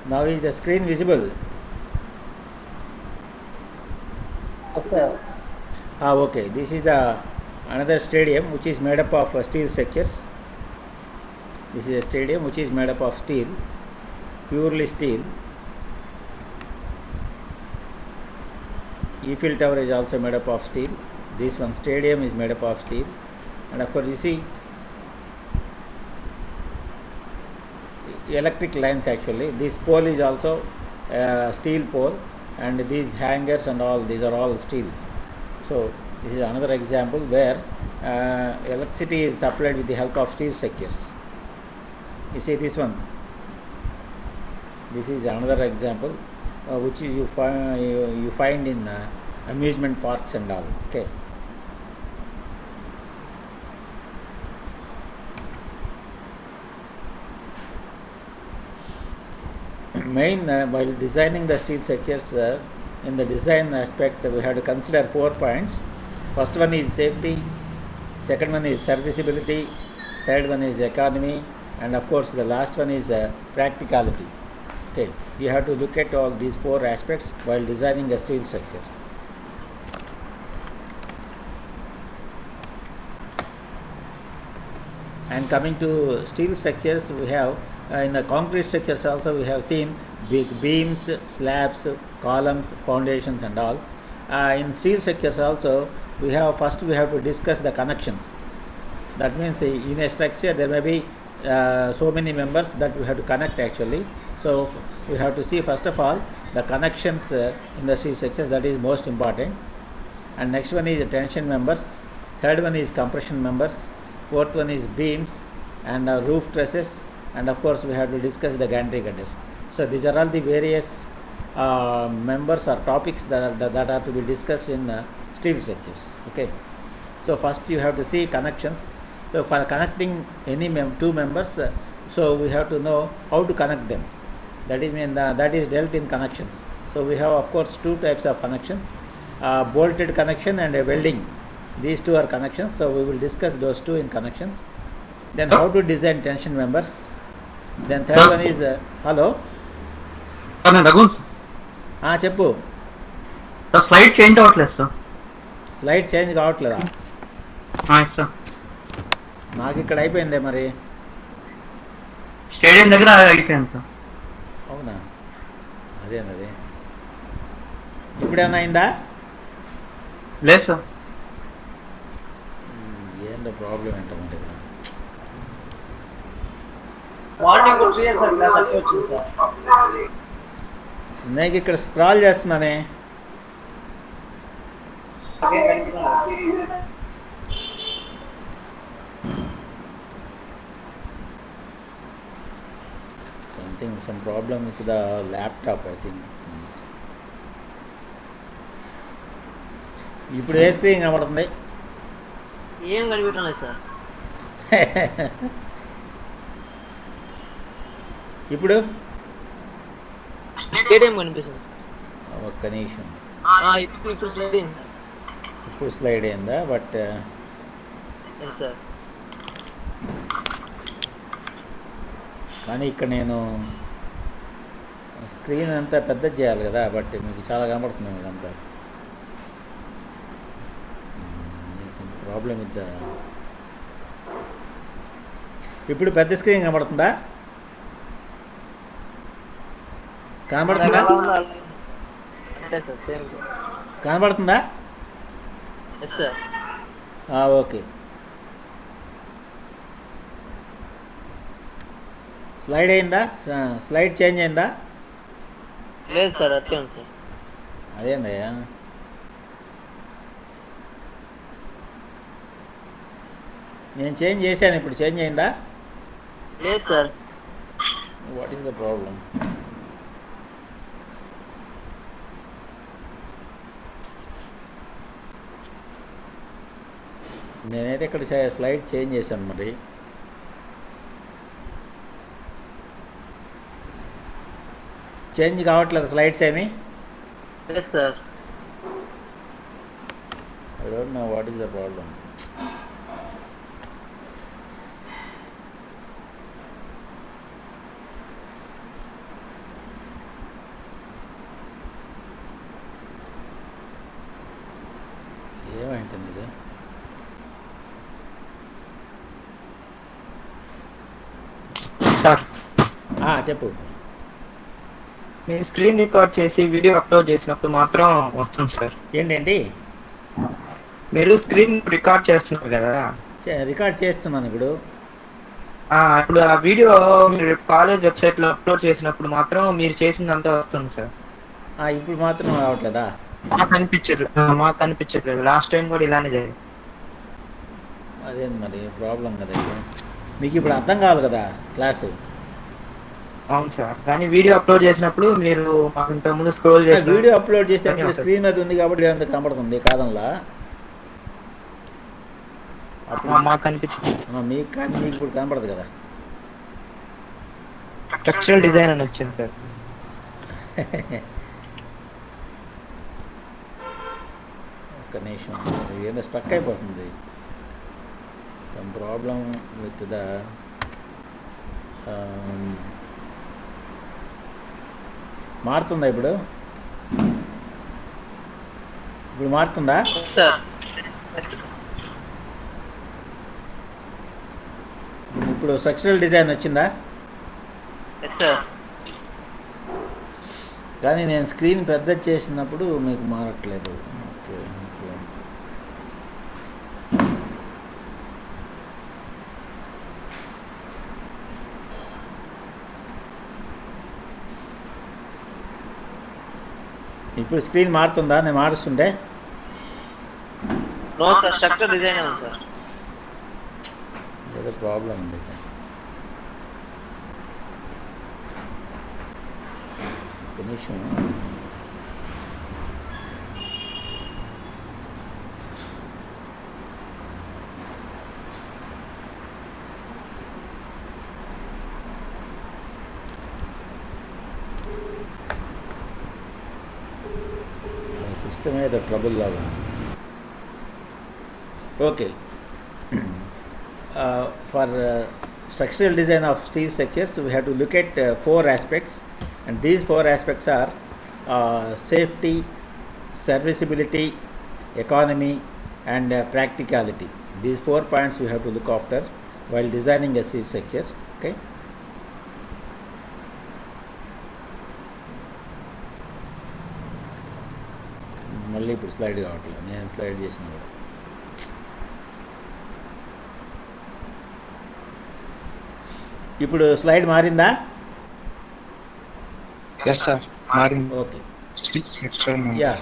Now is the screen visible? Yes, sir. Okay. This is the another stadium which is made up of steel structures. This is a stadium which is made up of steel, purely steel. Eiffel Tower is also made up of steel. This one stadium is made up of steel, and of course you see electric lines. Actually, this pole is also steel pole, and these hangers and all, these are all steels. So this is another example where electricity is supplied with the help of steel structures. You see this one. This is another example which is you find in amusement parks and all. Okay. Main while designing the steel structures, in the design aspect we have to consider 4 points. First one is safety, second one is serviceability, third one is economy, and of course the last one is practicality. Okay, you have to look at all these 4 aspects while designing a steel structure. And coming to steel structures, we have in the concrete structures also we have seen big beams, slabs, columns, foundations and all. In steel structures also we have to discuss the connections. That means in a structure there may be so many members that we have to connect actually. So we have to see first of all the connections in the steel structures, that is most important. And next one is tension members, third one is compression members, fourth one is beams and roof trusses, and of course we have to discuss the gantry gutters. So these are all the various members or topics that are to be discussed in steel structures. Okay. So first you have to see connections. So for connecting any two members, so we have to know how to connect them. That is dealt in connections. So we have of course 2 types of connections, bolted connection and a welding. These 2 are connections. So we will discuss those 2 in connections. Then how to design tension members. Then third one is hello. Raghu, చెప్పు. Slide change అవ్వట్లేదు sir. Slide change కావట్లేదా? Sir నాకు ఇక్కడ అయిపోయిందే మరి. Stadium దగ్గర అయిపోయింది sir. అవునా? అదే ఇప్పుడేమన్నా అయిందా? లేదు సార్. ఏంటో ప్రాబ్లం ఏంటో మరి. నేను ఇక్కడ scroll చేస్తున్నానే. some problem with the laptop, I think. ఇప్పుడు ఏ స్క్రీన్ కనబడుతుంది? ఏం కనిపించడం లేదు సార్. ఇప్పుడు స్టేడియం కనిపిస్తుంది. ఒక్క నిమిషం. ఇప్పుడు స్లైడ్ అయిందా? బట్ సార్ కానీ ఇక్కడ నేను స్క్రీన్ అంతా పెద్ద చేయాలి కదా, బట్ మీకు చాలా కనబడుతుంది ఇదంతా. ప్రాబ్లం విత్ ఇప్పుడు పెద్ద స్క్రీన్ కనబడుతుందా? కనబడుతుందా? కనబడుతుందా? ఓకే. స్లైడ్ అయిందా? స్లైడ్ చేంజ్ అయిందా? లేదు సార్, అట్లే ఉంది సార్. అదేందయ్యా, నేను చేంజ్ చేశాను. ఇప్పుడు చేంజ్ అయిందా? లేదు sir. What is the problem? నేనైతే ఇక్కడ స్లైడ్ చేంజ్ చేశాను. మరి చేంజ్ కావట్లేదు స్లైడ్స్ ఏమి? లేదు sir. I don't know what is the problem. పెట్టింది ఇది. సార్ చెప్పు. మీరు స్క్రీన్ రికార్డ్ చేసి వీడియో అప్లోడ్ చేసినప్పుడు మాత్రం వస్తుంది సార్. ఏంటండి? మీరు స్క్రీన్ రికార్డ్ చేస్తున్నారు కదా, రికార్డ్ చేస్తున్నాను ఇప్పుడు. ఇప్పుడు ఆ వీడియో మీరు కాలేజ్ వెబ్సైట్లో అప్లోడ్ చేసినప్పుడు మాత్రం మీరు చేసిందంతా వస్తుంది సార్. ఇప్పుడు మాత్రం రావట్లేదా? మాకు కనిపించట్లేదు. లాస్ట్ టైం కూడా ఇలానే జరిగింది. అదే మరి ప్రాబ్లం కదా ఇది. మీకు ఇప్పుడు అర్థం కావాలి కదా క్లాసు. అవును సార్, కానీ వీడియో అప్లోడ్ చేసినప్పుడు మీరు మాకు ఇంతకుముందు స్క్రోల్ చేసి వీడియో అప్లోడ్ చేసేటప్పుడు స్క్రీన్ అది ఉంది కాబట్టి అంత కనపడుతుంది కాదంలా. అప్పుడు మాకు కనిపించింది. మీకు కానీ మీకు ఇప్పుడు కనపడదు కదా. స్ట్రక్చరల్ డిజైన్ అని వచ్చింది సార్. ఒక్క నిమిషం, ఏదో స్టక్ అయిపోతుంది. సమ్ ప్రాబ్లం విత్ ద మారుతుందా ఇప్పుడు? ఇప్పుడు మారుతుందా? సార్ ఇప్పుడు స్ట్రక్చరల్ డిజైన్ వచ్చిందా? Yes sir. కానీ నేను స్క్రీన్ పెద్ద చేసినప్పుడు మీకు మారట్లేదు. Okay okay. ఇప్పుడు స్క్రీన్ మారుతుందా నేను మారుస్తుంటే? నో సార్, స్ట్రక్చర్ డిజైన్ ఉంది సార్. ఏదో ప్రాబ్లం ఉంది. ఒక నిమిషం. సిస్టమ్ ఏదో ట్రబుల్ లాగా ఉంది. Okay. For structural design of steel structures, we have to look at 4 aspects, and these 4 aspects are safety, serviceability, economy, and practicality. These 4 points we have to look after while designing a steel structure. Okay. మళ్ళీ ఇప్పుడు slide కావట్లేదు, నేను slide చేసిన కూడా. ఇప్పుడు slide మారిందా? Okay. Yeah.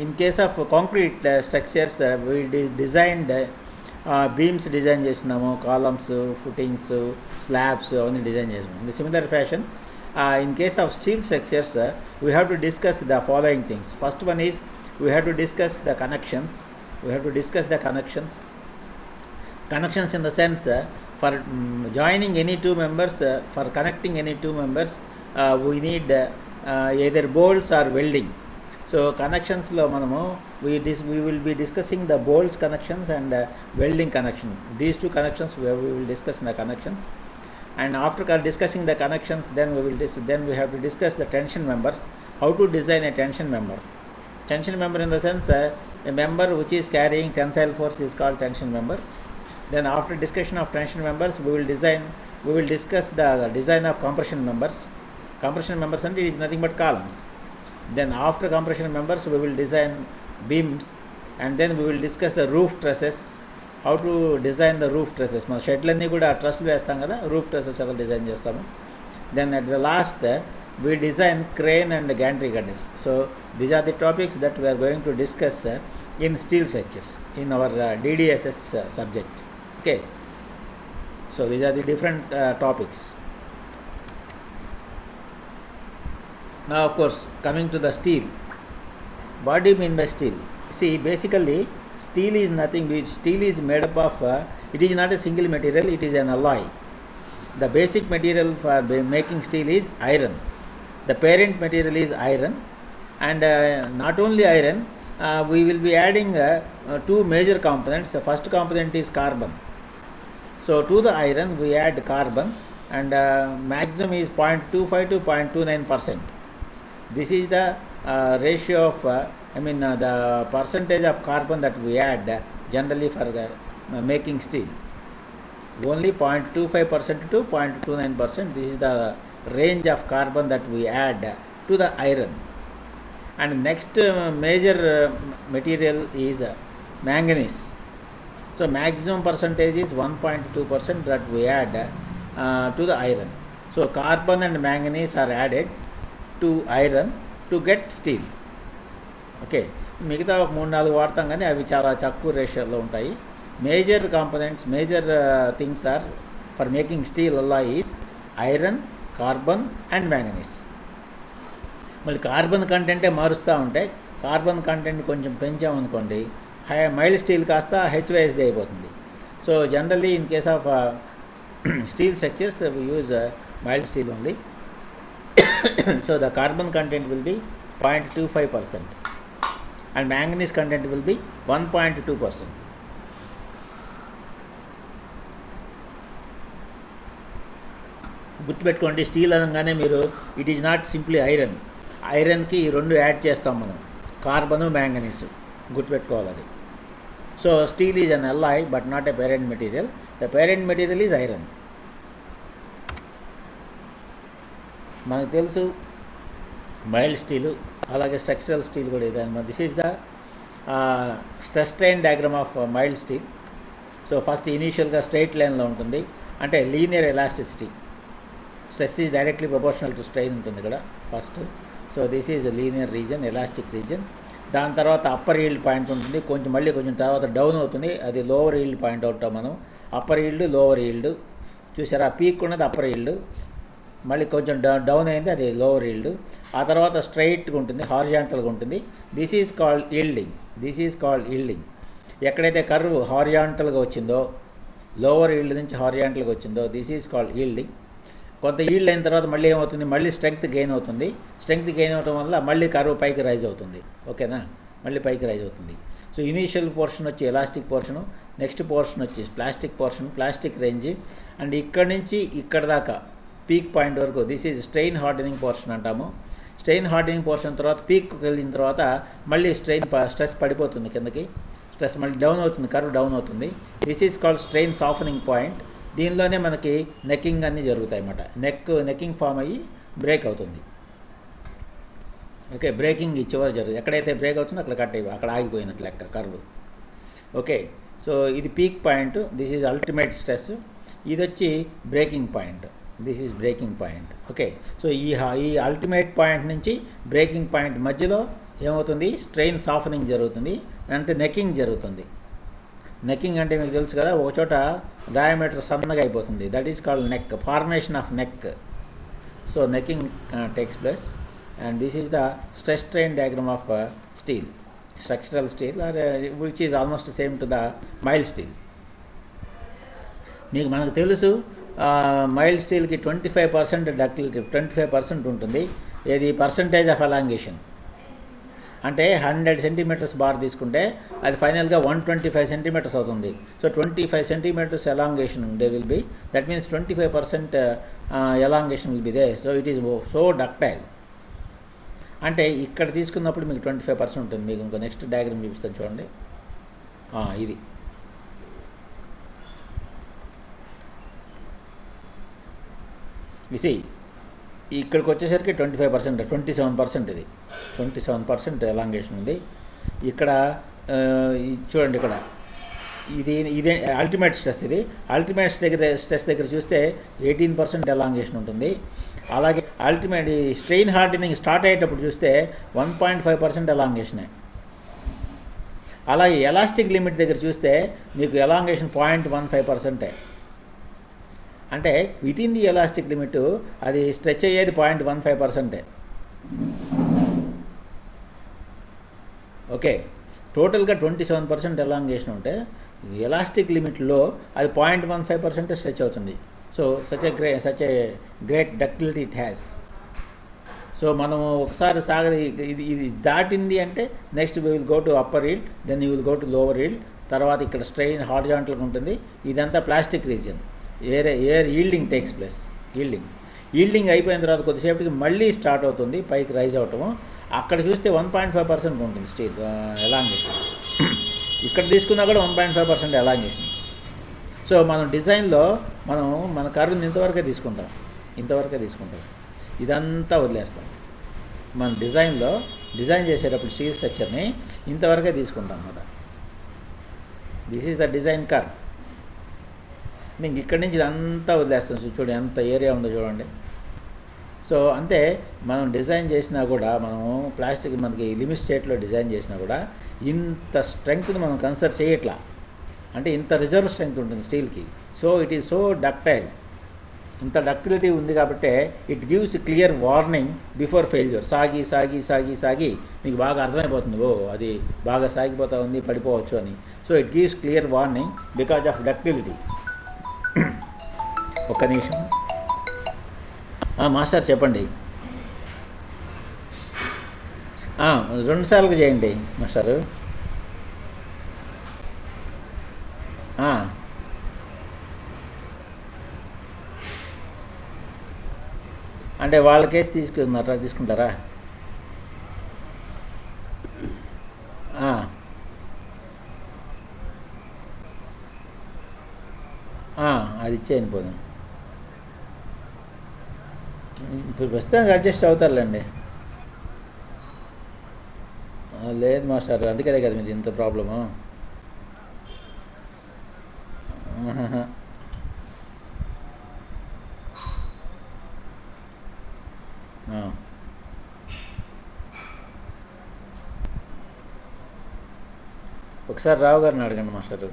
In case of concrete structures, we designed beams design చేసినాము, columns, footings, slabs అవన్నీ డిజైన్ చేసినాము. In the similar fashion, in case of steel structures, we have to discuss the following things. First one is we have to discuss the connections. Connections in the sense, for joining any two members, for connecting any two members, we need either bolts or welding. So connections lo manamu we will be discussing the bolts connections and welding connection. These two connections we will discuss in the connections. And after discussing the connections, then we have to discuss the tension members. How to design a tension member. Tension member in the sense, a member which is carrying tensile force is called tension member. Then after discussion of tension members, we will discuss the design of compression members. Compression members and it is nothing but columns. Then after compression members, we will design beams, and then we will discuss the roof trusses. How to design the roof trusses. మన షెడ్లన్నీ కూడా ట్రస్లు వేస్తాం కదా, roof trusses ఎలా design చేస్తాము. Then at the last, we design crane and gantry girders. So these are the topics that we are going to discuss in steel structures in our DDSS subject. Okay. So these are the different topics. Now of course, coming to the steel. What do you mean by steel? See, basically steel is nothing which steel is made up of, it is not a single material, it is an alloy. The basic material for making steel is iron. The parent material is iron, and not only iron, we will be adding 2 major components. The first component is carbon. So to the iron we add carbon, and maximum is 0.25 to 0.29%. This is the ratio of I mean the percentage of carbon that we add generally for making steel. Only 0.25% to 0.29%. This is the range of carbon that we add to the iron. And next major material is manganese. So maximum percentage is 1.2% that we add to the iron. So carbon and manganese are added to iron to get steel. Okay, మిగతా 3-4 వాడతాం కానీ అవి చాలా తక్కువ రేషియోలో ఉంటాయి. Major components, major things are for making steel alloy is iron, carbon and manganese. మళ్ళీ carbon కంటెంటే మారుస్తూ ఉంటాయి. కార్బన్ కంటెంట్ కొంచెం పెంచామనుకోండి, మైల్డ్ స్టీల్ కాస్త HYSD అయిపోతుంది. So generally in case of steel structures we use mild steel only. So the carbon content will be 0.25% and manganese content will be 1.2%. గుర్తుపెట్టుకోండి, steel అనగానే మీరు it is not simply iron. ఐరన్కి ఈ రెండు add చేస్తాం మనం, carbon manganese, గుర్తుపెట్టుకోవాలి అది. So steel is an alloy but not a parent material. The parent material is iron. మనకు తెలుసు మైల్డ్ స్టీలు, అలాగే స్ట్రక్చరల్ స్టీల్ కూడా ఇది అనమాట. This is the stress strain diagram of mild steel. So first ఇనీషియల్గా straight లైన్లో ఉంటుంది, అంటే linear elasticity. Stress is directly proportional to strain ఉంటుంది ఇక్కడ first. So this is linear reason, elastic reason. దాని తర్వాత అప్పర్ ఈల్డ్ పాయింట్ ఉంటుంది, కొంచెం తర్వాత డౌన్ అవుతుంది, అది లోవర్ ఈల్డ్ పాయింట్ అవుతాం మనం. అప్పర్ ఈల్డ్, లోవర్ ఈల్డ్ చూసారా, పీక్ ఉన్నది అప్పర్ ఈల్డ్, మళ్ళీ కొంచెం డౌన్ అయింది అది లోవర్ ఈల్డ్. ఆ తర్వాత స్ట్రైట్గా ఉంటుంది, హారిజాంటల్గా ఉంటుంది. This is called yielding. ఎక్కడైతే కర్వ్ హారిజాంటల్గా వచ్చిందో, లోవర్ ఈల్డ్ నుంచి హారిజాంటల్గా వచ్చిందో, దిస్ ఈజ్ కాల్డ్ ఈల్డింగ్. కొంత ఈల్డ్ అయిన తర్వాత మళ్ళీ ఏమవుతుంది, మళ్ళీ స్ట్రెంగ్త్ గెయిన్ అవుతుంది. స్ట్రెంగ్త్ గెయిన్ అవడం వల్ల మళ్ళీ కర్వ్ పైకి రైజ్ అవుతుంది. ఓకేనా, మళ్ళీ పైకి రైజ్ అవుతుంది. సో ఇనీషియల్ పోర్షన్ వచ్చి ఎలాస్టిక్ పోర్షను, నెక్స్ట్ పోర్షన్ వచ్చి ప్లాస్టిక్ రేంజ్. అండ్ ఇక్కడ నుంచి ఇక్కడ దాకా పీక్ పాయింట్ వరకు this is strain hardening portion అంటాము. స్ట్రెయిన్ హార్డనింగ్ పోర్షన్ తర్వాత పీక్కి వెళ్ళిన తర్వాత మళ్ళీ స్ట్రెస్ పడిపోతుంది కిందకి, స్ట్రెస్ మళ్ళీ డౌన్ అవుతుంది, కర్వ్ డౌన్ అవుతుంది. This is called strain softening point. దీనిలోనే మనకి నెక్కింగ్ అన్నీ జరుగుతాయి అన్నమాట. నెక్కింగ్ ఫామ్ అయ్యి బ్రేక్ అవుతుంది. ఓకే, బ్రేకింగ్ చివరి జరుగుతుంది. ఎక్కడైతే బ్రేక్ అవుతుందో అక్కడ కట్ అయిపోయి అక్కడ ఆగిపోయినట్లు లెక్క కర్వ్. ఓకే, సో ఇది peak point, this is ultimate stress. ఇది వచ్చి breaking point, this is breaking point. Okay, so ఈ అల్టిమేట్ పాయింట్ నుంచి బ్రేకింగ్ పాయింట్ మధ్యలో ఏమవుతుంది, స్ట్రెయిన్ సాఫ్టనింగ్ జరుగుతుంది, అంటే నెక్కింగ్ జరుగుతుంది. నెక్కింగ్ అంటే మీకు తెలుసు కదా, ఒక చోట డయామీటర్ సన్నగా అయిపోతుంది, that is called neck, formation of neck. So necking takes place. And this is the stress strain diagram of steel, structural steel, or which is almost same to the mild steel. మనకు తెలుసు mild స్టీల్కి 25% ductility, 25% ఉంటుంది. ఏది percentage of elongation అంటే 100 centimetres bar తీసుకుంటే అది ఫైనల్గా 125 centimetres అవుతుంది. So 25 centimetres elongation they will be, that means 25% elongation will be they. So it is so ductile. అంటే ఇక్కడ తీసుకున్నప్పుడు మీకు 25% ఉంటుంది. మీకు ఇంకో నెక్స్ట్ డయాగ్రామ్ చూపిస్తాను చూడండి. ఇది విసి ఇక్కడికి వచ్చేసరికి 25%, 27% ఇది 27% ఎలాంగేషన్ ఉంది. ఇక్కడ చూడండి, ఇక్కడ ఇదే అల్టిమేట్ స్ట్రెస్. ఇది అల్టిమేట్ స్ట్రెస్ దగ్గర చూస్తే 18% ఎలాంగేషన్ ఉంటుంది. అలాగే అల్టిమేట్ స్ట్రెయిన్ హార్డనింగ్ స్టార్ట్ అయ్యేటప్పుడు చూస్తే 1.5% ఎలాంగేషనే. అలాగే ఎలాస్టిక్ లిమిట్ దగ్గర చూస్తే మీకు ఎలాంగేషన్ 0.15%. అంటే with in the elastic limit అది స్ట్రెచ్ అయ్యేది 0.15%. ఓకే, టోటల్గా 27% ఎలాంగేషన్ ఉంటే ఎలాస్టిక్ లిమిట్లో అది 0.15% స్ట్రెచ్ అవుతుంది. So such a great ductility it has. సో మనం ఒకసారి ఇది దాటింది అంటే next we will go to upper yield, then you will go to lower yield. తర్వాత ఇక్కడ స్ట్రెయిన్ హారిజాంటల్గా ఉంటుంది. ఇదంతా plastic region. Air yielding takes place. Yielding అయిపోయిన తర్వాత కొద్దిసేపటికి మళ్ళీ స్టార్ట్ అవుతుంది పైకి రైజ్ అవటము. అక్కడ చూస్తే 1.5% ఉంటుంది స్టీల్ ఎలాంగేషన్. ఇక్కడ తీసుకున్నా కూడా 1.5% ఎలాంగేషన్. సో మనం డిజైన్లో మన కర్వ్ని ఇంతవరకే తీసుకుంటాం. ఇదంతా వదిలేస్తాం. మన డిజైన్ చేసేటప్పుడు స్టీల్ స్ట్రక్చర్ని ఇంతవరకే తీసుకుంటాం అన్నమాట. This is the design curve. ఇంక ఇక్కడి నుంచి ఇదంతా వదిలేస్తాం. చూడండి ఎంత ఏరియా ఉందో చూడండి. సో అంతే, మనం డిజైన్ చేసినా కూడా, మనం ప్లాస్టిక్ మనకి లిమిట్ స్టేట్లో డిజైన్ చేసినా కూడా ఇంత స్ట్రెంగ్త్ని మనం కన్సిడర్ చేయట్లా. అంటే ఇంత రిజర్వ్ స్ట్రెంగ్త్ ఉంటుంది స్టీల్కి. So it is so ductile. ఇంత డక్టిలిటీ ఉంది కాబట్టి it gives clear warning before failure. సాగి మీకు బాగా అర్థమైపోతుంది, అది బాగా సాగిపోతూ ఉంది, పడిపోవచ్చు అని. So it gives clear warning because of ductility. ఒక్క నిమిషం మాస్టర్ చెప్పండి. 2 సార్లు చేయండి మాస్టరు. అంటే వాళ్ళ కేసు తీసుకుంటారా? అది ఇచ్చేయండి పోదాం. ఇప్పుడు ప్రస్తుతానికి అడ్జస్ట్ అవుతారులేండి. లేదు మాస్టర్, అందుకదే కదా మీది ఇంత ప్రాబ్లము. ఒకసారి రావు గారిని అడగండి master.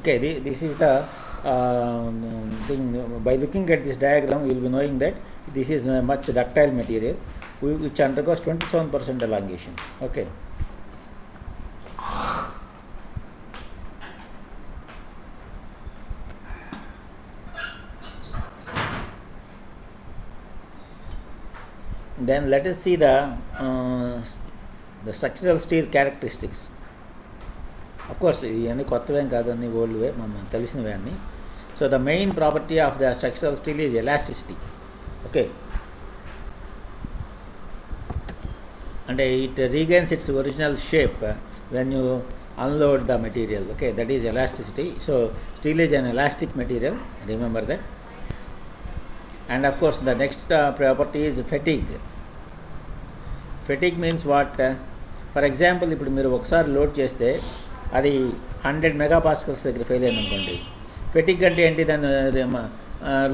Okay, this is the thing. By looking at this diagram, you will be knowing that this is a much ductile material which undergoes 27% elongation. Okay. Then let us see the structural steel characteristics. Of course, ఇవన్నీ కొత్తవేం కాదని ఓల్డ్వే మనం తెలిసినవే అన్నీ. So the main property of the structural steel is elasticity. Okay, అంటే it regains its original shape when you unload the material. Okay, that is elasticity. So steel is an elastic material, remember that. And of course the next property is fatigue. Fatigue means what? For example, ఇప్పుడు మీరు ఒకసారి load చేస్తే అది 100 మెగాపాస్కల్స్ దగ్గర fail అయింది అనుకోండి. Fatigue అంటే ఏంటి? దాన్ని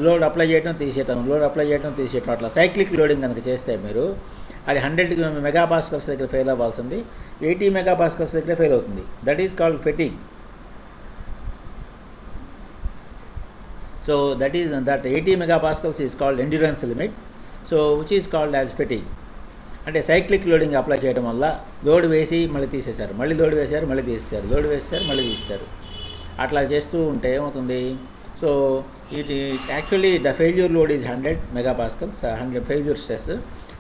లోడ్ అప్లై చేయడం తీసేయటం అట్లా సైక్లిక్ లోడింగ్ కనుక చేస్తే మీరు అది 100 మెగాపాస్కల్స్ దగ్గర ఫెయిల్ అవ్వాల్సింది 80 మెగాపాస్కల్స్ దగ్గర ఫెయిల్ అవుతుంది. That is called fatigue. So that 80 megapascals is called endurance limit, so which is called as fatigue. అంటే సైక్లిక్ లోడింగ్ అప్లై చేయడం వల్ల లోడ్ వేసి మళ్ళీ తీసేశారు, మళ్ళీ లోడ్ వేశారు, మళ్ళీ తీసేశారు, లోడ్ వేసేశారు, మళ్ళీ తీసేశారు, అట్లా చేస్తూ ఉంటే ఏమవుతుంది? So it actually the failure load is 100 మెగాపాస్కల్స్, 100 failure stress,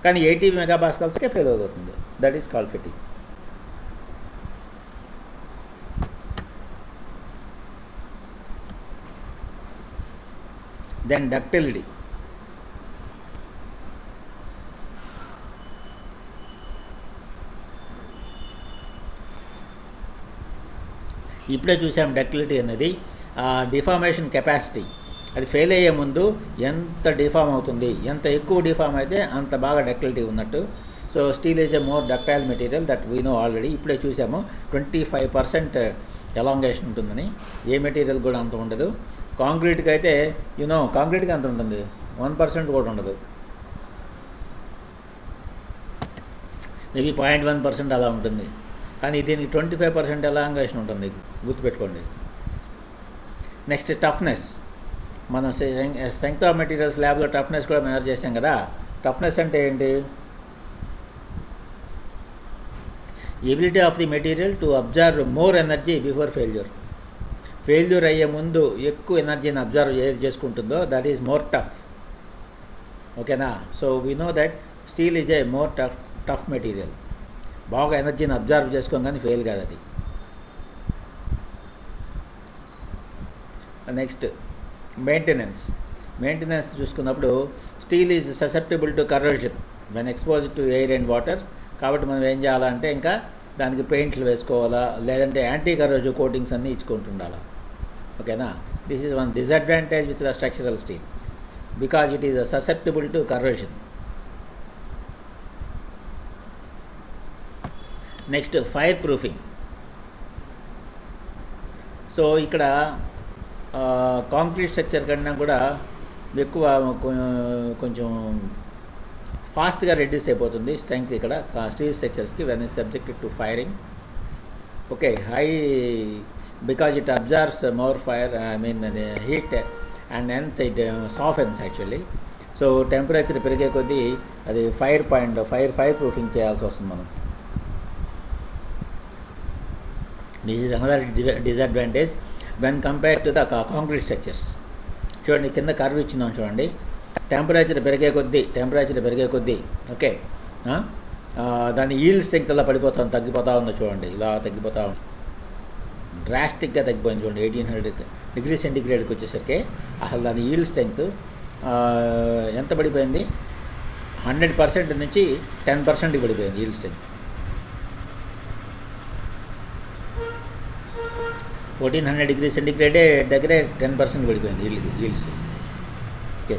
కానీ 80 మెగాపాస్కల్స్కే ఫెయిల్ అవుతుంది. That is called fatigue. Then ductility. ఇప్పుడే చూసాం డక్టిలిటీ అనేది డిఫార్మేషన్ కెపాసిటీ. అది ఫెయిల్ అయ్యే ముందు ఎంత డిఫార్మ్ అవుతుంది, ఎంత ఎక్కువ డిఫార్మ్ అయితే అంత బాగా డక్టిలిటీ ఉన్నట్టు. So steel is a more ductile material, that we know already. ఇప్పుడే చూసాము 25% ఎలాంగేషన్ ఉంటుందని. ఏ మెటీరియల్ కూడా అంత ఉండదు. కాంక్రీట్కి అయితే కాంక్రీట్కి అంత ఉంటుంది, 1% కూడా ఉండదు, మేబీ 0.1% అలా ఉంటుంది. కానీ దీనికి 25% ఎలాంగేషన్ ఉంటుంది, గుర్తుపెట్టుకోండి. Next toughness. మనం స్ట్రెంగ్త్ ఆఫ్ మెటీరియల్స్ ల్యాబ్లో టఫ్నెస్ కూడా మెజర్ చేసాం కదా. టఫ్నెస్ అంటే ఏంటి? Ability of the material to observe more energy before failure. Failure అయ్యే ముందు ఎక్కువ ఎనర్జీని అబ్జర్వ్ ఏది చేసుకుంటుందో దట్ ఈజ్ మోర్ టఫ్. ఓకేనా? So we know that steel is a more tough material. బాగా ఎనర్జీని అబ్జర్వ్ చేసుకోగానే ఫెయిల్ కాదు అది. నెక్స్ట్ మెయింటెనెన్స్ చూసుకున్నప్పుడు steel is susceptible to corrosion when exposed to air and water. కాబట్టి మనం ఏం చేయాలంటే ఇంకా దానికి పెయింట్లు వేసుకోవాలా, లేదంటే యాంటీ కరోజివ్ కోటింగ్స్ అన్నీ ఇచ్చుకుంటుండాలా. ఓకేనా? This is one disadvantage with the structural steel because it is susceptible to corrosion. Next fire proofing. సో ఇక్కడ కాంక్రీట్ స్ట్రక్చర్ కన్నా కూడా ఎక్కువ కొంచెం ఫాస్ట్గా రెడ్యూస్ అయిపోతుంది స్ట్రెంగ్త్ ఇక్కడ స్టీల్ స్ట్రక్చర్స్కి when is subjected to firing. Okay, high because it absorbs more fire, I mean heat and hence it softens actually. So temperature పెరిగే కొద్దీ అది ఫైర్ ప్రూఫింగ్ చేయాల్సి వస్తుంది మనం. This is another disadvantage when compare to the concrete structures. చూడండి, కింద curve ఇచ్చినాం చూడండి. టెంపరేచర్ పెరిగే కొద్దీ ఓకే, దాని ఈల్డ్ స్ట్రెంగ్త్ అలా తగ్గిపోతూ ఉందో చూడండి. ఇలా తగ్గిపోతూ ఉంది, డ్రాస్టిక్గా తగ్గిపోయింది చూడండి. 1800 డిగ్రీ సెంటిగ్రేడ్కి వచ్చేసరికి అసలు దాని ఈల్డ్ స్ట్రెంగ్త్ ఎంత పడిపోయింది? 100% నుంచి 10% పడిపోయింది ఈల్డ్ స్ట్రెంగ్త్. 1400 డిగ్రీ సెంటిగ్రేడే దగ్గరే 10% పడిపోయింది yield strength. Okay,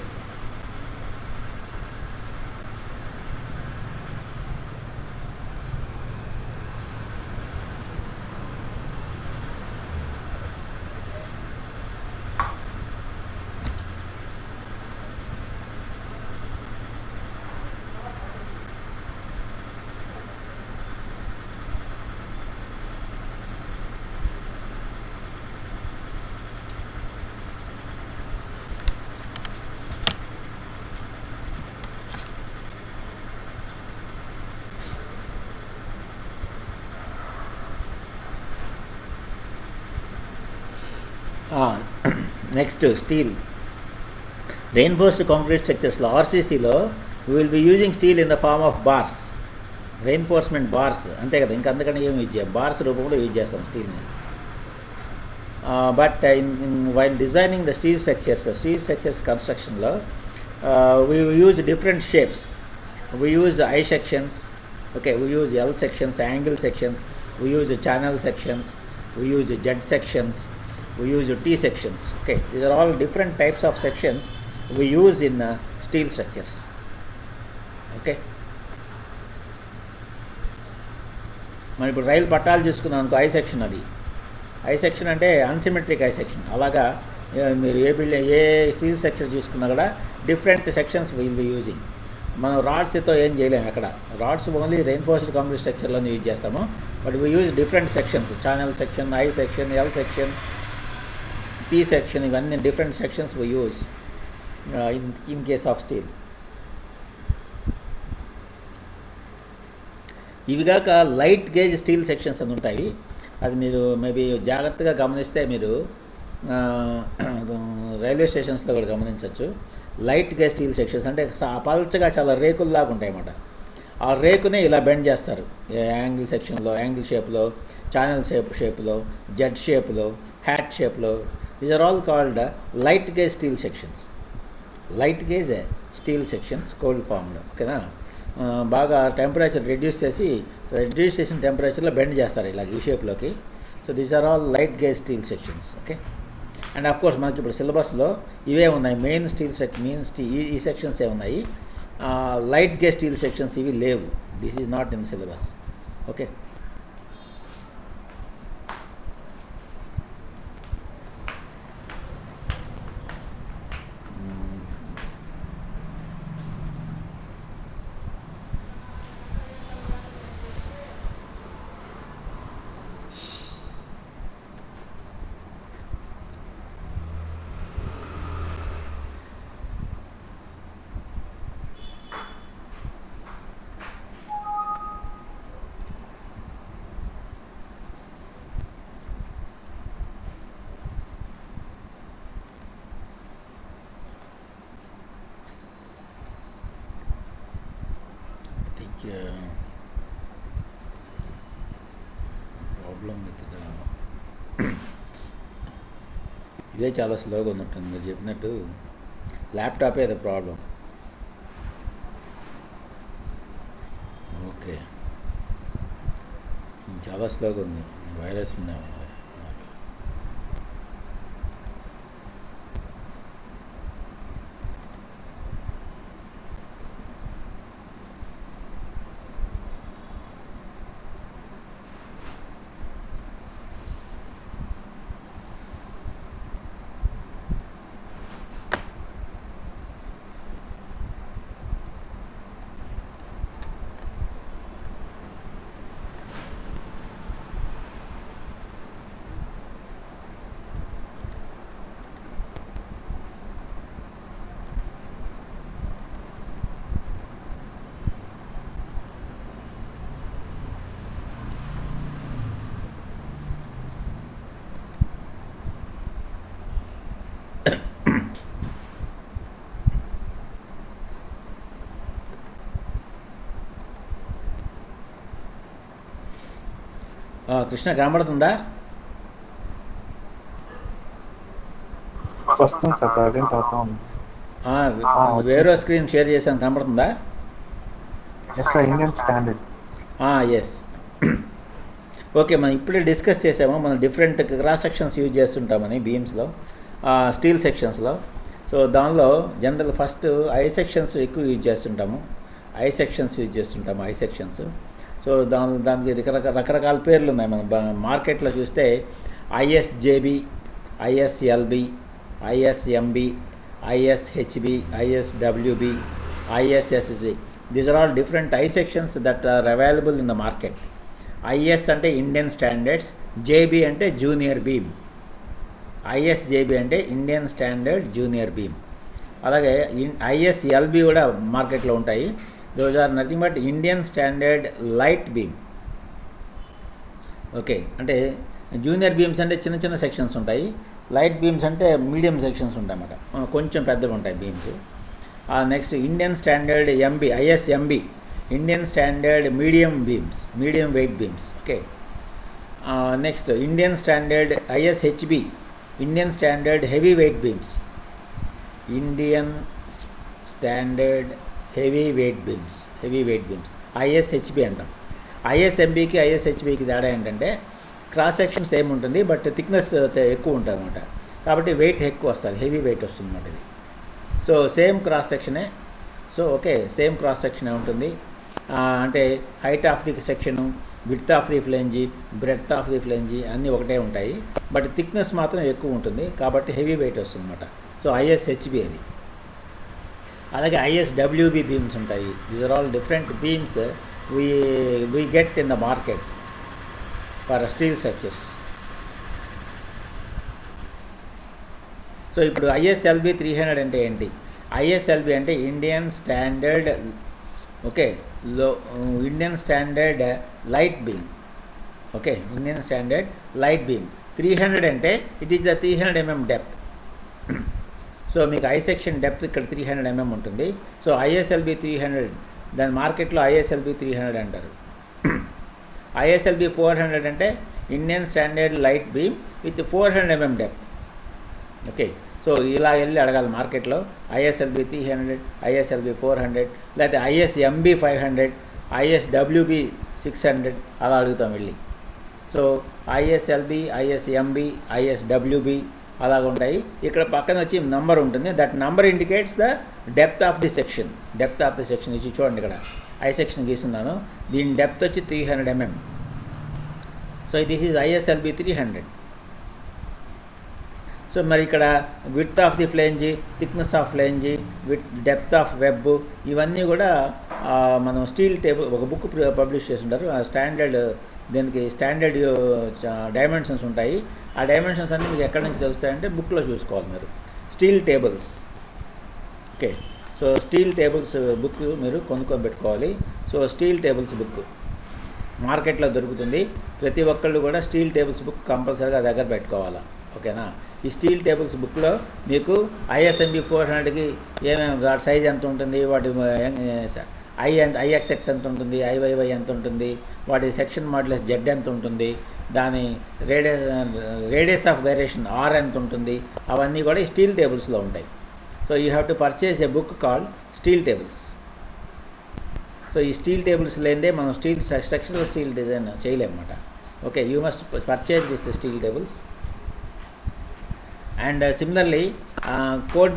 next steel reinforced concrete స్ట్రక్చర్స్లో ఆర్సీసీలో we will be using steel in the form of bars, reinforcement bars, అంతే కదా, ఇంకా అంతకన్నా ఏమి యూజ్ చేయాలి, బార్స్ రూపంలో యూజ్ చేస్తాం స్టీల్ని. But while designing the steel structures కన్స్ట్రక్షన్లో we use different shapes. We use I sections, okay, we use L sections, angle sections, we use channel sections, we use Z sections, we use T sections. Okay, these are all different types of sections we use in steel structures. Okay, మనం ఇప్పుడు రైలు పట్టాలు చూసుకున్నాం అనుకో, I section. అది I section అంటే అన్సిమెట్రిక్ I section. అలాగా మీరు ఏ steel structure చూసుకున్నా కూడా different sections will be using. మనం రాడ్స్తో ఏం చేయలేము అక్కడ. రాడ్స్ ఓన్లీ రెయిన్ఫోర్స్డ్ కాంక్రీట్ స్ట్రక్చర్లోనే యూజ్ చేస్తాము. But we use different sections, channel section, I section, L section, T section, ఇవన్నీ different sections we use in case of steel. ఇవిగాక light gauge steel sections అని ఉంటాయి. అది మీరు మేబీ జాగ్రత్తగా గమనిస్తే మీరు రైల్వే స్టేషన్స్లో కూడా గమనించవచ్చు. లైట్ గేజ్ స్టీల్ సెక్షన్స్ అంటే పల్చగా చాలా రేకుల్లాగా ఉంటాయి అన్నమాట. ఆ రేకునే ఇలా బెండ్ చేస్తారు యాంగిల్ సెక్షన్లో, యాంగిల్ షేప్లో, ఛానల్ షేప్లో, జెడ్ షేప్లో, హ్యాట్ షేప్లో. These are all called light gauge steel sections. Light gauge steel sections, cold formed. ఓకేనా? బాగా టెంపరేచర్ రెడ్యూస్ చేసిన టెంపరేచర్లో బెండ్ చేస్తారు ఇలా ఈ షేప్లోకి. So these are all light gauge steel sections. Okay, and of course మనకి ఇప్పుడు సిలబస్లో ఇవే ఉన్నాయి, మెయిన్ ఈ సెక్షన్సే ఉన్నాయి. లైట్ గేజ్ స్టీల్ సెక్షన్స్ ఇవి లేవు. This is not in syllabus. Okay, problem with ఇదే చాలా స్లోగా ఉన్నట్టుంది మీరు చెప్పినట్టు ల్యాప్టాపే అది ప్రాబ్లం. ఓకే, చాలా స్లోగా ఉంది, వైరస్ ఉందా? కృష్ణ కనబడుతుందా? వస్తుంది సార్, ప్రజెంట్ అవుతా ఉంది. వేరే స్క్రీన్ షేర్ చేశాను, కనబడుతుందా? Yes sir, Indian standard. Yes. Okay, మనం ఇప్పుడే డిస్కస్ చేసాము, మనం డిఫరెంట్ క్రాస్ సెక్షన్స్ యూజ్ చేస్తుంటామని బీమ్స్లో, స్టీల్ సెక్షన్స్లో. సో దానిలో జనరల్ ఫస్ట్ ఐ సెక్షన్స్ ఎక్కువ యూజ్ చేస్తుంటాము, ఐ సెక్షన్స్. సో దానికి రకరకాల పేర్లు ఉన్నాయి. మన మార్కెట్లో చూస్తే ISJB, ISLB, ISMB, ISHB, ISWB, ISSC. These are all different I sections that are available in the market. IS అంటే ఇండియన్ స్టాండర్డ్స్, జేబి అంటే జూనియర్ బీమ్, ఐఎస్జేబి అంటే ఇండియన్ స్టాండర్డ్ జూనియర్ బీమ్. అలాగే ఐఎస్ఎల్బి కూడా మార్కెట్లో ఉంటాయి. Those are nothing but Indian standard light beam. Okay, అంటే junior beams అంటే చిన్న చిన్న సెక్షన్స్ ఉంటాయి, లైట్ బీమ్స్ అంటే మీడియం సెక్షన్స్ ఉంటాయి అన్నమాట, కొంచెం పెద్దగా ఉంటాయి beams. Next Indian standard MB, ISMB, Indian standard medium beams, medium weight beams. Okay, next Indian standard ISHB, Indian standard heavy weight beams, Indian standard heavy weight beams, ISHB అంటాం. ఐఎస్ఎంబికి ఐఎస్హెచ్బికి తేడా ఏంటంటే క్రాస్ సెక్షన్ సేమ్ ఉంటుంది, but thickness ఎక్కువ ఉంటుంది అనమాట, కాబట్టి వెయిట్ ఎక్కువ వస్తుంది, హెవీ వెయిట్ వస్తుంది అన్నమాట ఇది. సో సేమ్ క్రాస్ సెక్షనే. సో ఓకే, సేమ్ క్రాస్ సెక్షనే ఉంటుంది. అంటే height of the section, width of the flange, breadth of the flange అన్నీ ఒకటే ఉంటాయి, బట్ థిక్నెస్ మాత్రం ఎక్కువ ఉంటుంది, కాబట్టి హెవీ వెయిట్ వస్తుంది అనమాట. సో ఐఎస్హెచ్బి అది. అలాగే ఐఎస్డబ్ల్యూబి బీమ్స్ ఉంటాయి. These are all different beams we get in the market for steel structures. So ఇప్పుడు ఐఎస్ఎల్బి 300 అంటే ఏంటి? ఐఎస్ఎల్బి అంటే Indian standard, okay, Indian standard light beam. Okay, Indian standard light beam. 300 అంటే it is the 300 mm depth. So మీకు I section depth ఇక్కడ 300 mm ఉంటుంది. So ఐఎస్ఎల్బి 300, దాని మార్కెట్లో ఐఎస్ఎల్బి 300 అంటారు. ఐఎస్ఎల్బి 400 అంటే Indian standard light beam with 400 mm depth. Okay, so ఇలా వెళ్ళి అడగాలి మార్కెట్లో ఐఎస్ఎల్బి 300, ఐఎస్ఎల్బి 400, లేకపోతే ఐఎస్ఎంబి 500, ఐఎస్డబ్ల్యూబి 600 అలా అడుగుతాం వెళ్ళి. సో ఐఎస్ఎల్బి, ఐఎస్ఎంబి, ఐఎస్డబ్ల్యూబి అలాగ ఉంటాయి. ఇక్కడ పక్కన వచ్చి నంబర్ ఉంటుంది, that number indicates the depth of the section. Depth of the section ఇచ్చి చూడండి, ఇక్కడ ఐ సెక్షన్ గీస్తున్నాను, దీని డెప్త్ వచ్చి 300 mm. So this is ISLB 300. So మరి ఇక్కడ width of the flange, thickness of flange, depth of web, ఇవన్నీ కూడా మనం స్టీల్ టేబుల్ ఒక బుక్ పబ్లిష్ చేస్తుంటారు. ఆ స్టాండర్డ్, దీనికి స్టాండర్డ్ డైమెన్షన్స్ ఉంటాయి. ఆ డైమెన్షన్స్ అన్నీ మీకు ఎక్కడి నుంచి తెలుస్తాయంటే బుక్లో చూసుకోవాలి మీరు. Steel tables. Okay, so steel tables book మీరు కొనుక్కొని పెట్టుకోవాలి. సో స్టీల్ టేబుల్స్ బుక్ మార్కెట్లో దొరుకుతుంది. ప్రతి ఒక్కళ్ళు కూడా స్టీల్ టేబుల్స్ బుక్ కంపల్సరీగా దగ్గర పెట్టుకోవాలా. ఓకేనా? ఈ స్టీల్ టేబుల్స్ బుక్లో మీకు ఐఎస్ఎంబి 400కి ఏమేమి వాటి సైజ్ ఎంత ఉంటుంది, వాటి ఐఎక్స్ఎక్స్ ఎంత ఉంటుంది, ఐవైవై ఎంత ఉంటుంది, వాటి సెక్షన్ మాడ్యులస్ జెడ్ ఎంత ఉంటుంది, దాని రేడియస్ ఆఫ్ గైరేషన్ ఆర్ ఎంత ఉంటుంది, అవన్నీ కూడా ఈ స్టీల్ టేబుల్స్లో ఉంటాయి. So you have to purchase a book called steel tables. So ఈ స్టీల్ టేబుల్స్ లేదే మనం స్ట్రక్చరల్ స్టీల్ డిజైన్ చేయలేమన్నమాట. Okay, you must purchase this steel tables. And similarly code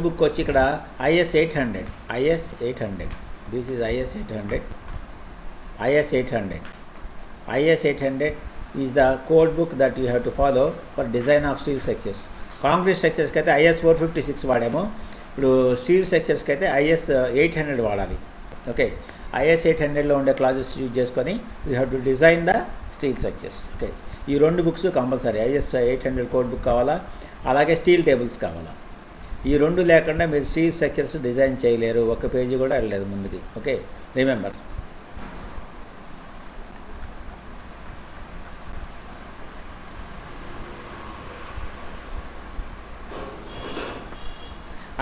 book వచ్చి ఇక్కడ IS 800. This is IS 800 is the code book that you have to follow for design of steel structures. Concrete స్ట్రక్చర్స్కి అయితే IS 456 వాడాము. ఇప్పుడు steel స్ట్రక్చర్స్కి అయితే IS 800 వాడాలి. Okay, IS 800లో ఉండే clauses use చేసుకొని you have to design the steel structures. Okay, ఈ 2 books compulsory. IS 800 code book కావాలా, అలాగే స్టీల్ టేబుల్స్ కావాలా. ఈ 2 లేకుండా మీరు స్టీల్ స్ట్రక్చర్స్ డిజైన్ చేయలేరు. ఒక పేజీ కూడా వెళ్ళలేదు ముందుకి. Okay, remember.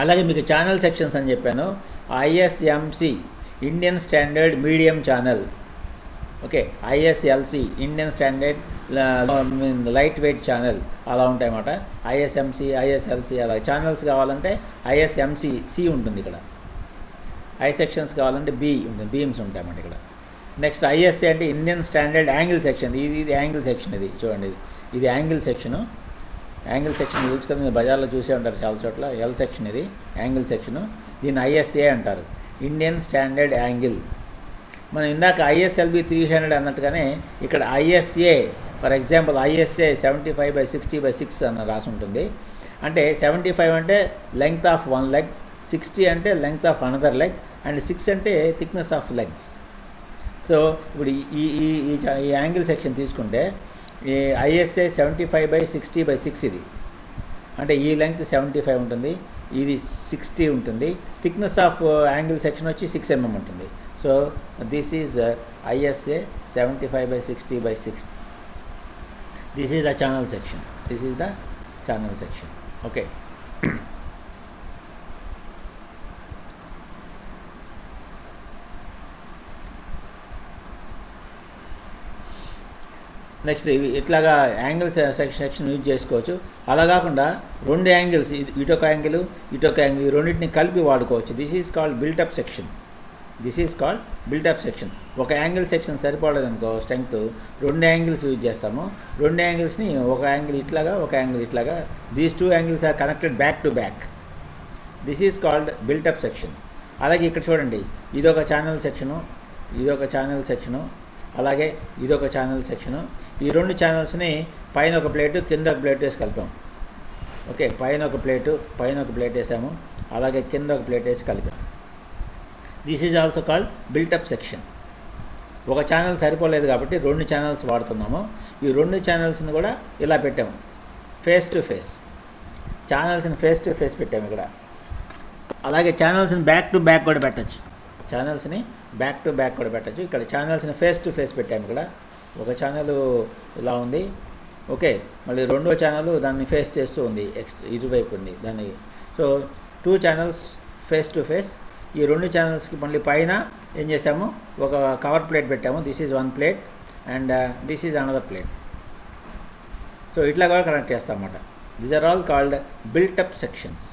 అలాగే మీకు ఛానల్ సెక్షన్స్ అని చెప్పాను. ISMC Indian standard medium channel. Okay, ISLC Indian standard light weight channel, అలా ఉంటాయన్నమాట. ISMC, ISLC అలా ఛానల్స్ కావాలంటే ISMC C ఉంటుంది ఇక్కడ. ఐ సెక్షన్స్ కావాలంటే B ఉంటుంది, బీమ్స్ ఉంటాయన్నమాట ఇక్కడ. నెక్స్ట్ ISA అంటే ఇండియన్ స్టాండర్డ్ యాంగిల్ సెక్షన్. ఇది యాంగిల్ సెక్షన్. ఇది చూడండి, ఇది యాంగిల్ సెక్షను. యాంగిల్ సెక్షన్ తెలుసు కదా, మీరు బజార్లో చూసే ఉంటారు చాలా చోట్ల. ఎల్ సెక్షన్, ఇది యాంగిల్ సెక్షను. దీన్ని ISA అంటారు, ఇండియన్ స్టాండర్డ్ యాంగిల్. మనం ఇందాక ISLB 300 అన్నట్టుగానే ఇక్కడ ISA, ఫర్ ఎగ్జాంపుల్ ISA 75/60/6 అని రాసి ఉంటుంది. అంటే 75 అంటే లెంగ్త్ ఆఫ్ వన్ లెగ్, 60 అంటే length of another leg, and 6 అంటే థిక్నెస్ ఆఫ్ లెగ్స్. సో ఇప్పుడు ఈ యాంగిల్ సెక్షన్ తీసుకుంటే ఈ ISA 75/60/6 ఇది. అంటే ఈ లెంగ్త్ 75 ఉంటుంది, ఇది 60 ఉంటుంది. థిక్నెస్ ఆఫ్ యాంగిల్ సెక్షన్ వచ్చి 6 mm ఉంటుంది. So this is ISA 75/60/6. This is the channel section. Okay, next ఇట్లాగా యాంగిల్స్ సెక్షన్ యూజ్ చేసుకోవచ్చు. అలా కాకుండా 2 యాంగిల్స్, ఇటొక యాంగిల్ ఇటొక యాంగిల్, రెండింటిని కలిపి వాడుకోవచ్చు. This is called built up section. ఒక యాంగిల్ సెక్షన్ సరిపడదు అనుకో స్ట్రెంగ్త్, 2 యాంగిల్స్ యూజ్ చేస్తాము. 2 యాంగిల్స్ని ఒక యాంగిల్ ఇట్లాగా, ఒక యాంగిల్ ఇట్లాగా, these 2 angles are connected back to back. This is called built up section. అలాగే ఇక్కడ చూడండి, ఇదొక ఛానల్ సెక్షను, అలాగే ఇదొక ఛానల్ సెక్షను. ఈ 2 ఛానల్స్ని పైన ఒక ప్లేటు, కింద ఒక ప్లేట్ వేసి కలిపాం. ఓకే, పైన ఒక ప్లేట్ వేసాము, అలాగే కింద ఒక ప్లేట్ వేసి కలిపాం. This is also called built up section. ఒక ఛానల్ సరిపోలేదు కాబట్టి 2 ఛానల్స్ వాడుతున్నాము. ఈ 2 ఛానల్స్ని కూడా ఇలా పెట్టాము, ఫేస్ టు ఫేస్. ఛానల్స్ని ఫేస్ టు ఫేస్ పెట్టాము ఇక్కడ. అలాగే ఛానల్స్ని బ్యాక్ టు బ్యాక్ కూడా పెట్టచ్చు. ఇక్కడ ఛానల్స్ని ఫేస్ టు ఫేస్ పెట్టాము. ఇక్కడ ఒక ఛానల్ ఇలా ఉంది. ఓకే, మళ్ళీ 2వ ఛానల్ దాన్ని ఫేస్ చేస్తూ ఉంది, ఇటువైపు ఉంది దాన్ని. So 2 channels face to face. ఈ 2 ఛానల్స్కి మళ్ళీ పైన ఏం చేసాము, ఒక కవర్ ప్లేట్ పెట్టాము. This is 1 plate and this is another plate. So ఇట్లా కూడా కనెక్ట్ చేస్తాం అన్నమాట. These are all called built up sections.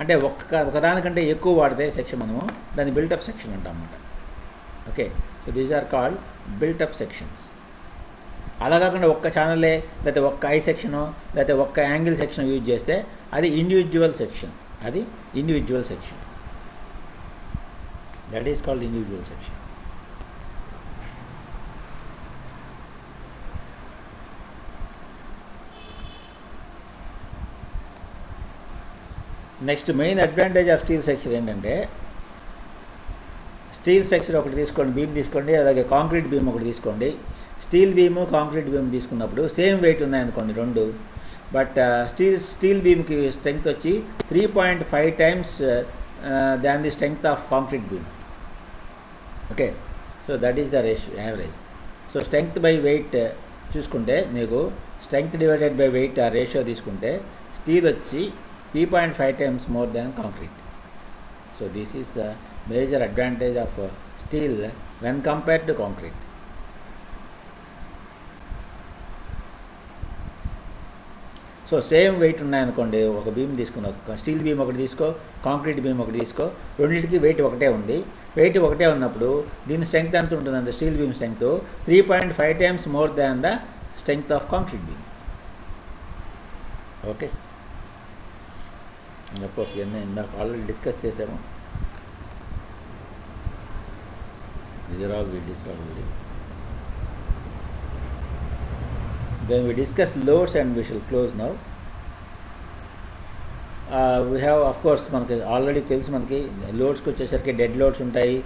అంటే ఒకదానికంటే ఎక్కువ వాడితే సెక్షన్ మనము దాన్ని బిల్టప్ సెక్షన్ అంటాం అన్నమాట. Okay, so these are called built up sections. అలా కాకుండా ఒక్క ఛానలే, లేకపోతే ఒక్క ఐ సెక్షను, లేకపోతే ఒక్క యాంగిల్ సెక్షన్ యూజ్ చేస్తే అది individual section. That is called individual section. Next main advantage of steel structure ఏంటంటే, స్టీల్ స్ట్రక్చర్ ఒకటి తీసుకోండి, బీమ్ తీసుకోండి, అలాగే కాంక్రీట్ బీమ్ ఒకటి తీసుకోండి. స్టీల్ బీము, కాంక్రీట్ బీమ్ తీసుకున్నప్పుడు సేమ్ వెయిట్ ఉన్నాయనుకోండి 2, బట్ స్టీల్ బీమ్కి స్ట్రెంగ్త్ వచ్చి 3.5 times than the strength of concrete beam. Okay, so that is the average. So strength by weight చూసుకుంటే, మీకు స్ట్రెంగ్త్ డివైడెడ్ బై వెయిట్ ఆ ratio తీసుకుంటే steel వచ్చి 3.5 times more than concrete. So this is the major advantage of steel when compared to concrete. So same wait ఉన్నాయనుకోండి, ఒక beam తీసుకున్న steel beam ఒకటి తీసుకో, కాంక్రీట్ బీమ్ ఒకటి తీసుకో, రెండింటికి వెయిట్ ఒకటే ఉంది. వెయిట్ ఒకటే ఉన్నప్పుడు దీని స్ట్రెంగ్త్ ఎంత ఉంటుందంటే steel beam strength 3.5 times more than the strength of concrete beam. Okay, of course ఇవన్నీ ఇందాక ఆల్రెడీ డిస్కస్ చేసాము. These are all we discussed already. Then we discuss loads and we shall close now. We have of course మనకి already తెలుసు, మనకి లోడ్స్కి వచ్చేసరికి dead loads ఉంటాయి,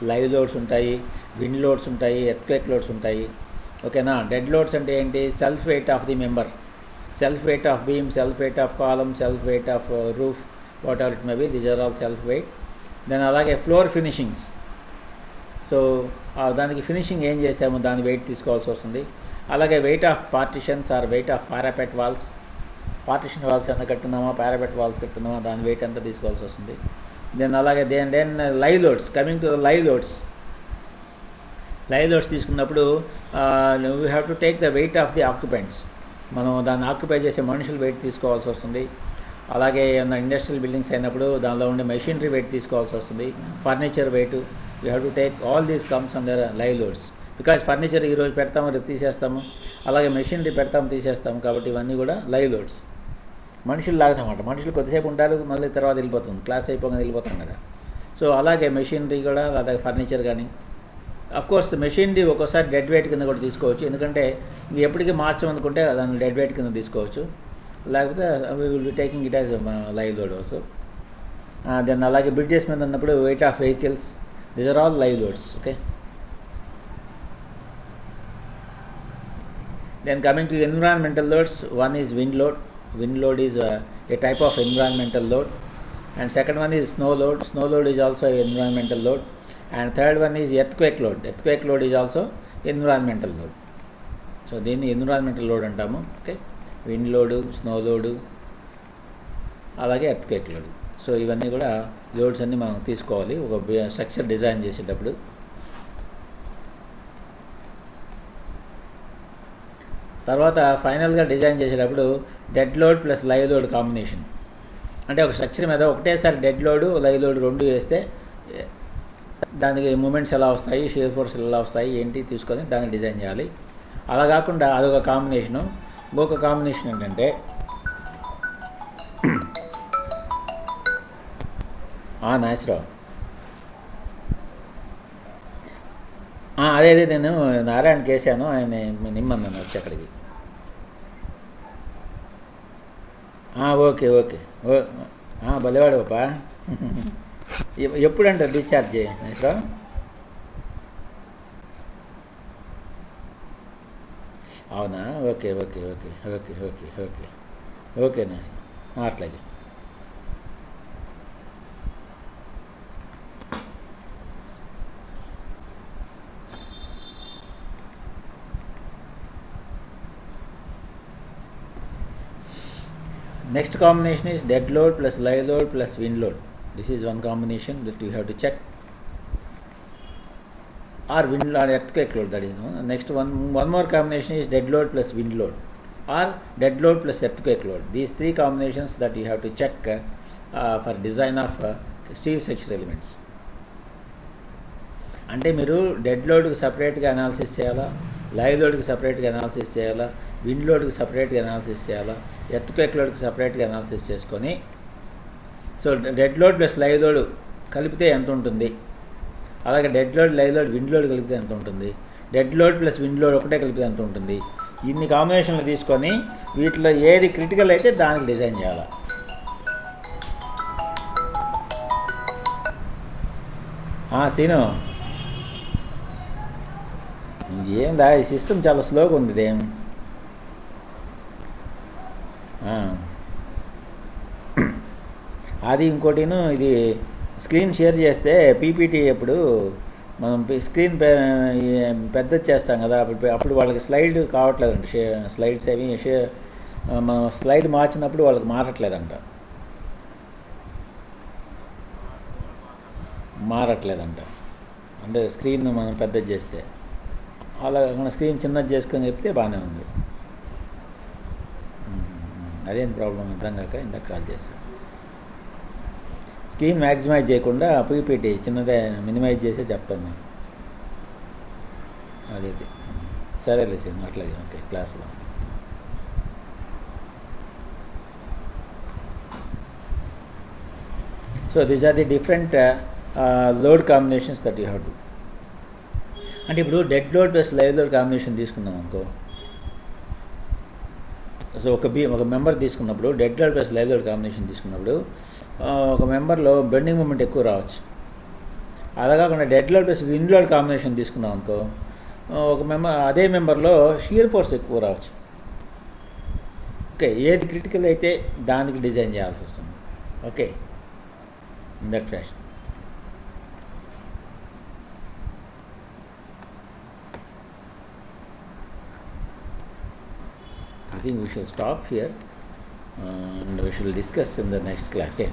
live loads ఉంటాయి, విండ్ లోడ్స్ ఉంటాయి, ఎర్త్క్వేక్ లోడ్స్ ఉంటాయి. ఓకేనా? డెడ్ లోడ్స్ అంటే ఏంటి? Self weight of the member, self weight of beam, self weight of column, self weight of roof, whatever it may be, these are all self weight. Then అలాగే floor finishings. So దానికి finishing ఏం చేసామో దాని వెయిట్ తీసుకోవాల్సి వస్తుంది. అలాగే weight of partitions are weight of parapet walls, partition walls ఎంత కట్టున్నామా, పారాపెట్ వాల్స్ కట్టున్నామా, దాని వెయిట్ ఎంత తీసుకోవాల్సి వస్తుంది. దెన్ అలాగే then live loads. Coming to the live loads, live loads తీసుకున్నప్పుడు we have to take the weight of the occupants. మనం దాన్ని ఆక్యుపై చేసే మనుషుల వెయిట్ తీసుకోవాల్సి వస్తుంది. అలాగే ఏమన్నా ఇండస్ట్రియల్ బిల్డింగ్స్ అయినప్పుడు దానిలో ఉండే మెషినరీ వెయిట్ తీసుకోవాల్సి వస్తుంది, furniture weight. You have to take all these comes under live loads. Because furniture ఈరోజు పెడతాము, రేపు తీసేస్తాము, అలాగే మెషినరీ పెడతాము, తీసేస్తాము. కాబట్టి ఇవన్నీ కూడా లైవ్ లోడ్స్. మనుషులు లాగనమాట, మనుషులు కొద్దిసేపు ఉంటారు, మళ్ళీ తర్వాత వెళ్ళిపోతుంది, క్లాస్ అయిపోగానే వెళ్ళిపోతాం కదా. సో అలాగే మెషినరీ కూడా, అలాగే ఫర్నిచర్ కానీ. అఫ్కోర్స్ మెషినరీ ఒక్కోసారి డెడ్ వెయిట్ కింద కూడా తీసుకోవచ్చు, ఎందుకంటే ఎప్పటికీ మార్చమనుకుంటే దాన్ని డెడ్ వెయిట్ కింద తీసుకోవచ్చు, లేకపోతే we will be taking it as live load also. Then అలాగే బ్రిడ్జెస్ మీద ఉన్నప్పుడు weight of vehicles, these are all live loads. Okay, then coming to environmental loads, one is wind load. Wind load is a type of environmental load, and second one is snow load. Snow load is also an environmental load, and third one is earthquake load. Earthquake load is also environmental load. So దీన్ని environmental load అంటాము. Okay, wind load, snow load, అలాగే earthquake load. So ఇవన్నీ కూడా loads అన్నీ మనం తీసుకోవాలి ఒక structure design చేసేటప్పుడు. తర్వాత ఫైనల్గా డిజైన్ చేసేటప్పుడు dead load plus live load combination, అంటే ఒక స్ట్రక్చర్ మీద ఒకటేసారి డెడ్ లోడ్ లైవ్ లోడ్ రెండు వేస్తే దానికి మూమెంట్స్ ఎలా వస్తాయి, షియర్ ఫోర్స్ ఎలా వస్తాయి, ఏంటి తీసుకొని దాన్ని డిజైన్ చేయాలి. అలా కాకుండా అదొక కాంబినేషను. ఇంకొక కాంబినేషన్ ఏంటంటే నాగేశ్వరరావు, అదే నేను నారాయణకి వేసాను, ఆయన నిమ్మన్నాను వచ్చి అక్కడికి. ఓకే ఓకే భలేవాడు పాపా. ఎప్పుడంటారు డిశ్చార్జ్ నాగేశ్వరరావు? అవునా? Okay okay okay okay okay okay okay Nageswararao, అట్లాగే. Next combination is dead load plus live load plus wind load. This is one combination that you have to check. Or wind load, earthquake load, that is one. Next one more combination is dead load plus wind load, or dead load plus earthquake load. These three combinations that you have to check for design of steel structural elements. అంటే మీరు dead లోడ్కి సపరేట్గా analysis చేయాలా, live లోడ్కి సపరేట్గా analysis చేయాలా, wind లోడ్కి సపరేట్గా analysis చేయాలా, earthquake లోడ్కి సపరేట్గా analysis చేసుకొని, so dead load plus live load కలిపితే ఎంత ఉంటుంది, అలాగే dead load live load wind load కలిపితే ఎంత ఉంటుంది, dead load plus wind load ఒకటే కలిపితే ఎంత ఉంటుంది, ఇన్ని కాంబినేషన్లు తీసుకొని వీటిలో ఏది క్రిటికల్ అయితే దానికి డిజైన్ చేయాలి. సీను, ఏందా ఈ సిస్టమ్ చాలా స్లోగా ఉంది ఇదేం. అది ఇంకోటిను, ఇది స్క్రీన్ షేర్ చేస్తే పీపీటీ అప్పుడు మనం స్క్రీన్ పెద్ద చేస్తాం కదా, అప్పుడు వాళ్ళకి స్లైడ్ కావట్లేదంట, స్లైడ్స్ అవి మనం స్లైడ్ మార్చినప్పుడు వాళ్ళకి మారట్లేదంట. మారట్లేదంట. అంటే స్క్రీన్ మనం పెద్దది చేస్తే, అలా కాకుండా స్క్రీన్ చిన్నది చేసుకొని చెప్తే బాగానే ఉంది. అదేం ప్రాబ్లం అర్థం కాక ఇందాక కాల్ చేశాను. స్క్రీన్ మ్యాక్సిమైజ్ చేయకుండా పీపీటీ చిన్నదే మినిమైజ్ చేసి చెప్తాను. అదే సరేలే సార్, అట్లాగే ఓకే క్లాస్లో. So these are the different load combinations that you have to. అంటే ఇప్పుడు dead load plus live load combination తీసుకున్నాం అనుకో. సో ఒక మెంబర్ తీసుకున్నప్పుడు dead load plus live load combination తీసుకున్నప్పుడు ఒక మెంబర్లో బెండింగ్ మూమెంట్ ఎక్కువ రావచ్చు. అలా కాకుండా dead load plus wind load combination తీసుకున్నాం అనుకో, ఒక అదే మెంబర్లో షియర్ ఫోర్స్ ఎక్కువ రావచ్చు. ఓకే, ఏది క్రిటికల్ అయితే దానికి డిజైన్ చేయాల్సి వస్తుంది. Okay, in that fashion. I think we shall stop here and we shall discuss in the next class. Okay.